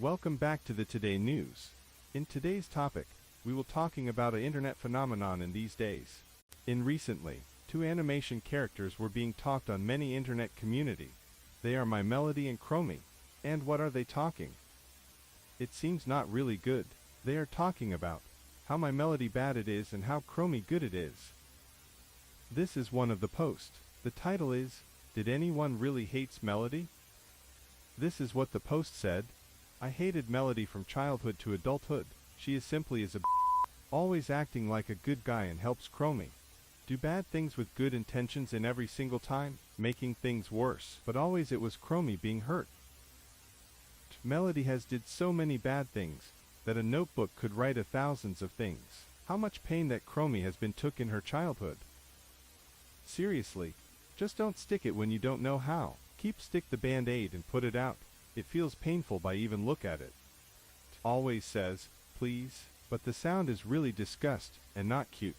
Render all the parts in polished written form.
Welcome back to the Today News. In today's topic, we will talking about an internet phenomenon in these days. In recently, two animation characters were being talked on many internet community. They are My Melody and Chromie. And what are they talking? It seems not really good. They are talking about how My Melody bad it is and how Chromie good it is. This is one of the posts. The title is, Did Anyone Really Hates Melody? This is what the post said. I hated Melody from childhood to adulthood. She is simply as a always acting like a good guy and helps Chromie do bad things with good intentions in every single time, making things worse. But always it was Chromie being hurt. Melody has did so many bad things that a notebook could write thousands of things. How much pain that Chromie has been took in her childhood. Seriously, just don't stick it when you don't know how. Stick the band-aid and put it out. It feels painful by even look at it. Always says, please, but the sound is really disgust and not cute.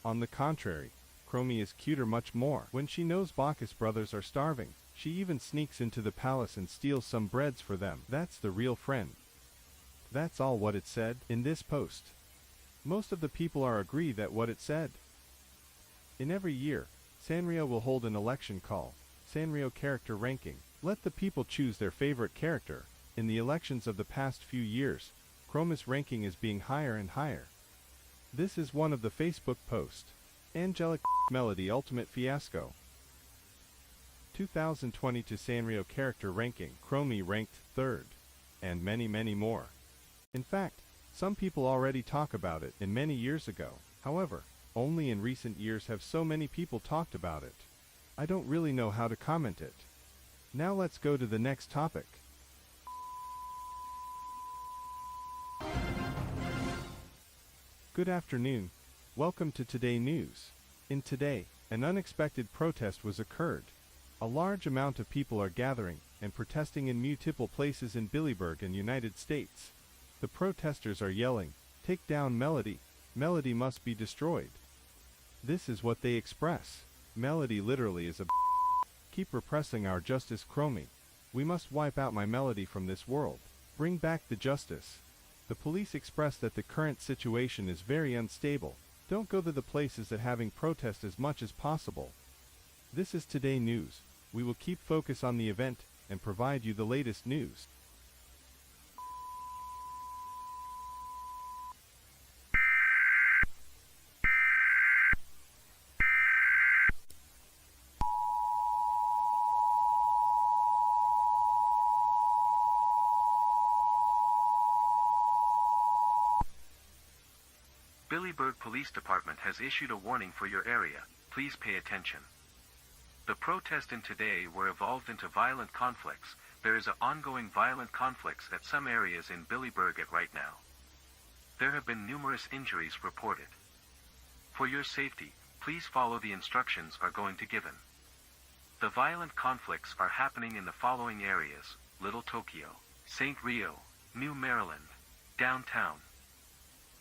On the contrary, Chromie is cuter much more. When she knows Bacchus brothers are starving, she even sneaks into the palace and steals some breads for them. That's the real friend. That's all what it said in this post. Most of the people are agree that what it said. In every year, Sanrio will hold an election called Sanrio Character Ranking. Let the people choose their favorite character. In the elections of the past few years, Chromie's ranking is being higher and higher. This is one of the Facebook posts. Angelic Melody Ultimate Fiasco 2022 Sanrio Character Ranking, Chromie ranked 3rd, and many more. In fact, some people already talk about it in many years ago. However, only in recent years have so many people talked about it. I don't really know how to comment it. Now let's go to the next topic. Good afternoon. Welcome to Today News. In today, an unexpected protest was occurred. A large amount of people are gathering and protesting in multiple places in Billyburg and United States. The protesters are yelling, "Take down Melody. Melody must be destroyed." This is what they express. Melody literally is a keep repressing our justice, Chromie. We must wipe out My Melody from this world. Bring back the justice. The police express that the current situation is very unstable. Don't go to the places that having protest as much as possible. This is Today News. We will keep focus on the event and provide you the latest news. Billyburg Police Department has issued a warning for your area. Please pay attention. The protest in today were evolved into violent conflicts. There is an ongoing violent conflicts at some areas in Billyburg at right now. There have been numerous injuries reported. For your safety, please follow the instructions are going to given. The violent conflicts are happening in the following areas: Little Tokyo, St. Rio, New Maryland, downtown.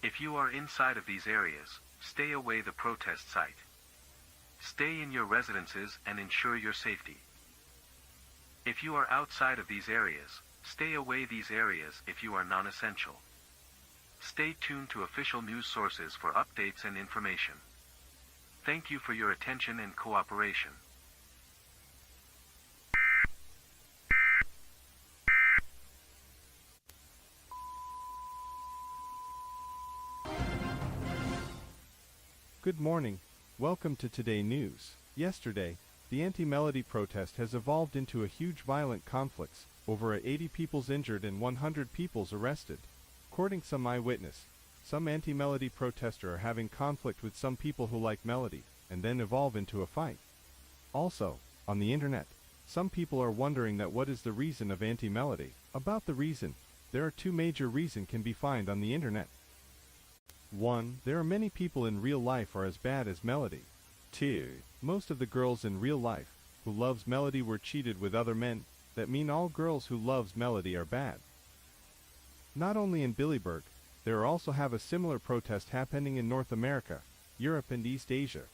If you are inside of these areas, stay away the protest site. Stay in your residences and ensure your safety. If you are outside of these areas, stay away these areas if you are non-essential. Stay tuned to official news sources for updates and information. Thank you for your attention and cooperation. Good morning. Welcome to Today News. Yesterday, the anti-Melody protest has evolved into a huge violent conflicts, over 80 people injured and 100 people arrested. According to some eyewitness, some anti-Melody protesters are having conflict with some people who like Melody, and then evolve into a fight. Also, on the internet, some people are wondering that what is the reason of anti-Melody. About the reason, there are two major reasons can be found on the internet. 1. There are many people in real life are as bad as Melody. 2. Most of the girls in real life who loves Melody were cheated with other men. That mean all girls who loves Melody are bad. Not only in Billyburg, there are also have a similar protest happening in North America, Europe and East Asia.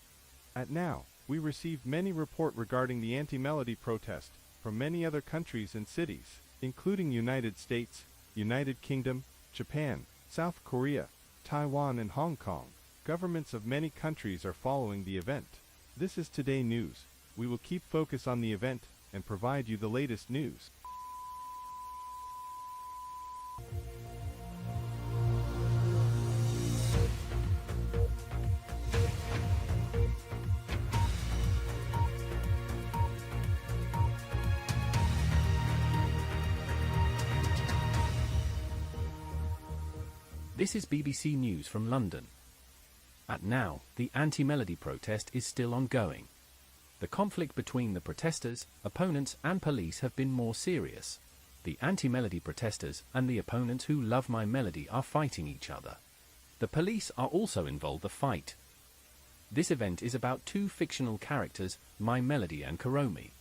At now, we received many reports regarding the anti-Melody protest from many other countries and cities. including United States, United Kingdom, Japan, South Korea, Taiwan and Hong Kong. Governments of many countries are following the event. This is Today News. We will keep focus on the event and provide you the latest news. This is BBC News from London. At now, the anti-melody protest is still ongoing. The conflict between the protesters, opponents and police have been more serious. The anti-melody protesters and the opponents who love my melody are fighting each other. The police are also involved in the fight. This event is about two fictional characters, My Melody and Kuromi.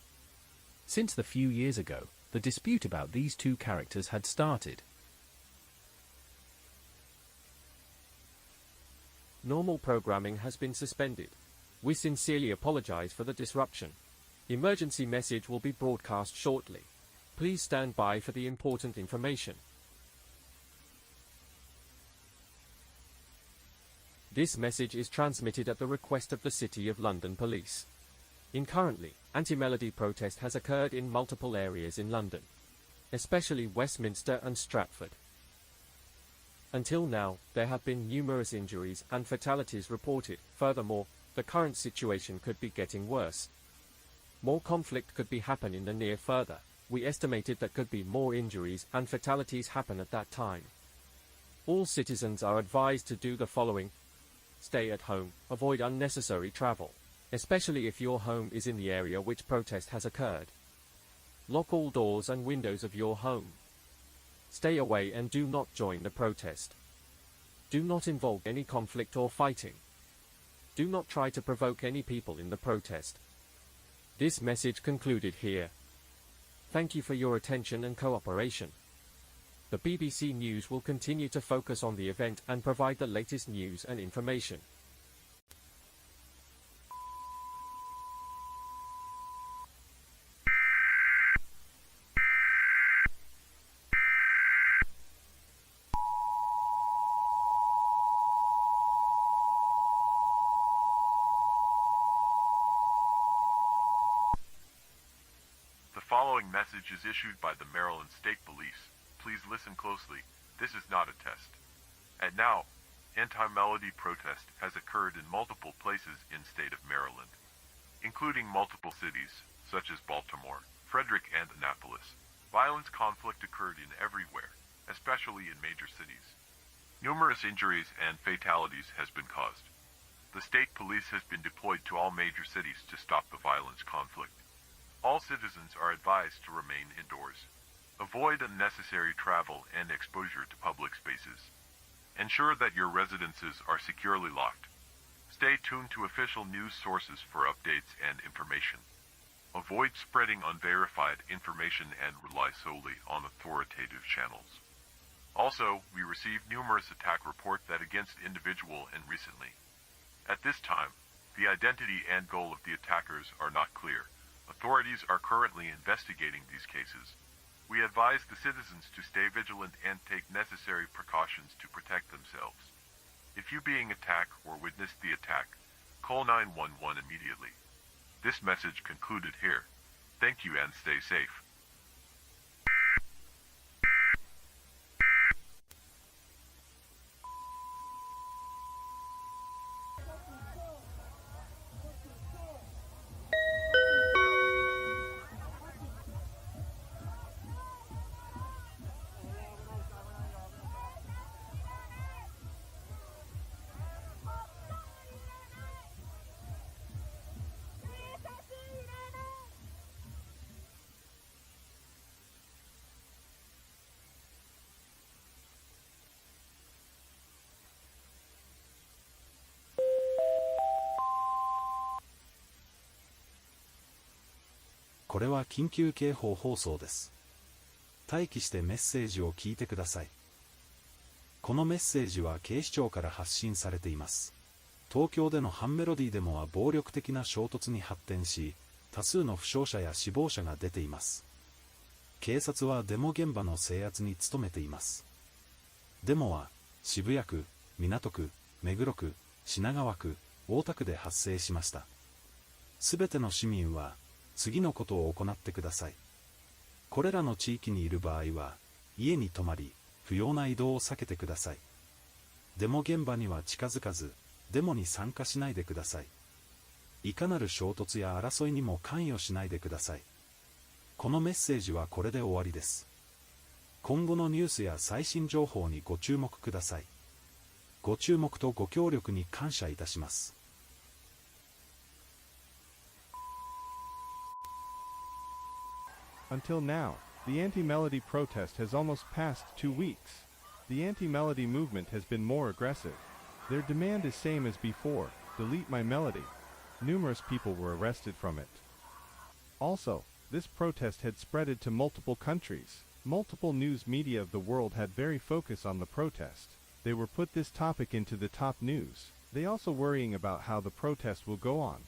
Since the few years ago, the dispute about these two characters had started. Normal programming has been suspended. We sincerely apologize for the disruption. Emergency message will be broadcast shortly. Please stand by for the important information. This message is transmitted at the request of the City of London Police. Currently, anti-melody protest has occurred in multiple areas in London, especially Westminster and Stratford. Until now, there have been numerous injuries and fatalities reported. Furthermore, the current situation could be getting worse. More conflict could be happening in the near further. We estimated that could be more injuries and fatalities happen at that time. All citizens are advised to do the following. Stay at home, avoid unnecessary travel, especially if your home is in the area which protest has occurred. Lock all doors and windows of your home. Stay away and do not join the protest. Do not involve any conflict or fighting. Do not try to provoke any people in the protest. This message concluded here. Thank you for your attention and cooperation. The BBC News will continue to focus on the event and provide the latest news and information. The following message is issued by the Maryland State Police. Please listen closely. This is not a test. And now, anti-melody protest has occurred in multiple places in state of Maryland, including multiple cities, such as Baltimore, Frederick, and Annapolis. Violence conflict occurred in everywhere, especially in major cities. Numerous injuries and fatalities has been caused. The state police has been deployed to all major cities to stop the violence conflict. All citizens are advised to remain indoors. Avoid unnecessary travel and exposure to public spaces. Ensure that your residences are securely locked. Stay tuned to official news sources for updates and information. Avoid spreading unverified information and rely solely on authoritative channels. Also, we received numerous attack reports that against individual and recently. At this time, the identity and goal of the attackers are not clear. Authorities are currently investigating these cases. We advise the citizens to stay vigilant and take necessary precautions to protect themselves. If you being attacked or witnessed the attack, call 911 immediately. This message concluded here. Thank you and stay safe.これは緊急警報放送です。待機してメッセージを聞いてください。このメッセージは警視庁から発信されています。東京での反メロディーデモは暴力的な衝突に発展し、多数の負傷者や死亡者が出ています。警察はデモ現場の制圧に努めています。デモは渋谷区、港区、目黒区、品川区、大田区で発生しました。すべての市民は次のことを行ってください。これらの地域にいる場合は家に泊まり、不要な移動を避けてください。デモ現場には近づかず、デモに参加しないでください。いかなる衝突や争いにも関与しないでください。このメッセージはこれで終わりです。今後のニュースや最新情報にご注目ください。ご注目とご協力に感謝いたします。Until now, the anti-melody protest has almost passed 2 weeks. The anti-melody movement has been more aggressive. Their demand is same as before, delete my melody. Numerous people were arrested from it. Also, this protest had spreaded to multiple countries. Multiple news media of the world had very focus on the protest. They were put this topic into the top news. They also worrying about how the protest will go on.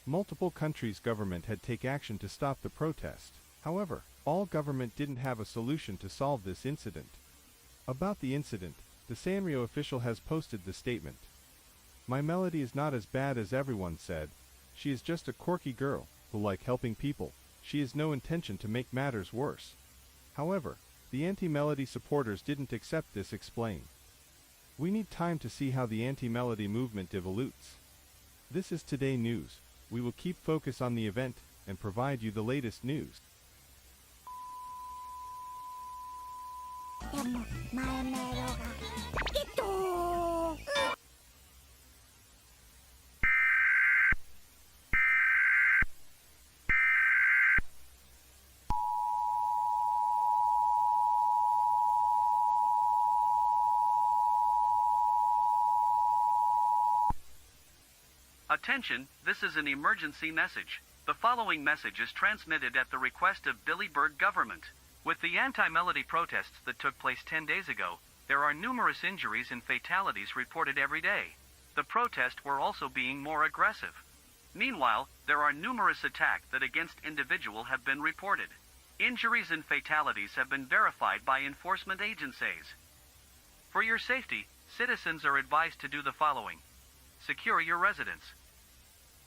Multiple countries' government had take action to stop the protest. However, all government didn't have a solution to solve this incident. About the incident, the Sanrio official has posted the statement. My melody is not as bad as everyone said. She is just a quirky girl, who like helping people. She has no intention to make matters worse. However, the anti-melody supporters didn't accept this explain. We need time to see how the anti-melody movement evolutes. This is Today News. We will keep focus on the event, and provide you the latest news. でも前メロがAttention, this is an emergency message. The following message is transmitted at the request of Billyburg Government. With the anti-melody protests that took place 10 days ago, there are numerous injuries and fatalities reported every day. The protests were also being more aggressive. Meanwhile, there are numerous attacks that against individual have been reported. Injuries and fatalities have been verified by enforcement agencies. For your safety, citizens are advised to do the following. Secure your residence.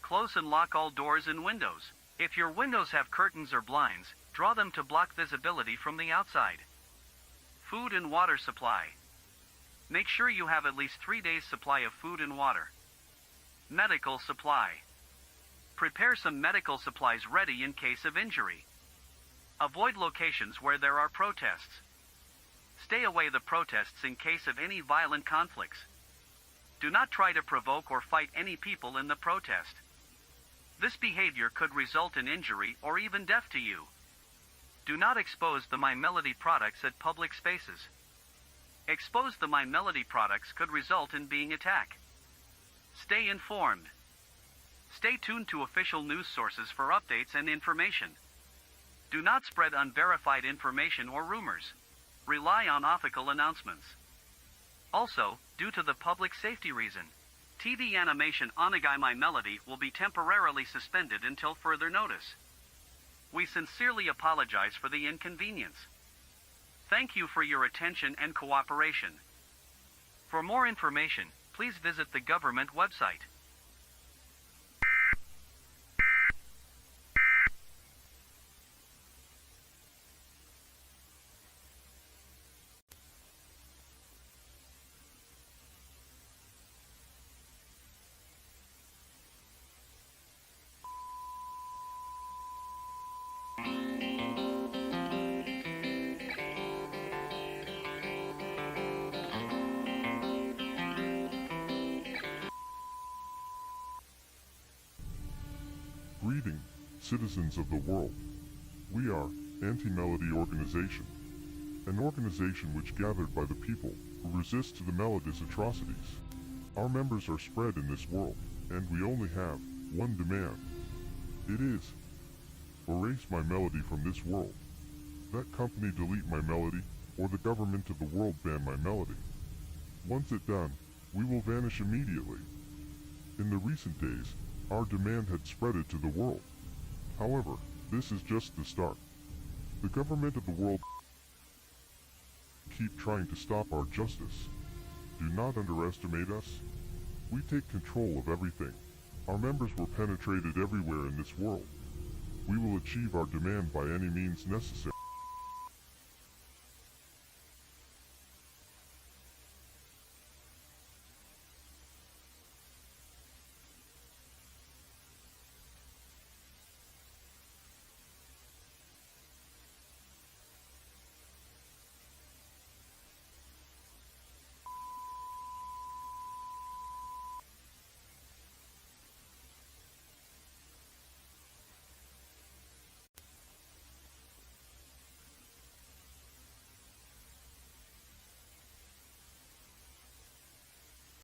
Close and lock all doors and windows. If your windows have curtains or blinds, draw them to block visibility from the outside. Food and water supply. Make sure you have at least 3 days' supply of food and water. Medical supply. Prepare some medical supplies ready in case of injury. Avoid locations where there are protests. Stay away the protests in case of any violent conflicts. Do not try to provoke or fight any people in the protest. This behavior could result in injury or even death to you. Do not expose the My Melody products at public spaces. Expose the My Melody products could result in being attacked. Stay informed. Stay tuned to official news sources for updates and information. Do not spread unverified information or rumors. Rely on ethical announcements. Also, due to the public safety reason, TV animation Onagai My Melody will be temporarily suspended until further notice. We sincerely apologize for the inconvenience. Thank you for your attention and cooperation. For more information, please visit the government website. Greeting, citizens of the world. We are Anti-Melody Organization, an organization which gathered by the people who resist to the melody's atrocities. Our members are spread in this world, and we only have one demand. It is, erase my melody from this world. That company delete my melody, or the government of the world ban my melody. Once it done, we will vanish immediately. In the recent days, our demand had spreaded to the world. However, this is just the start. The government of the world keep trying to stop our justice. Do not underestimate us. We take control of everything. Our members were penetrated everywhere in this world. We will achieve our demand by any means necessary.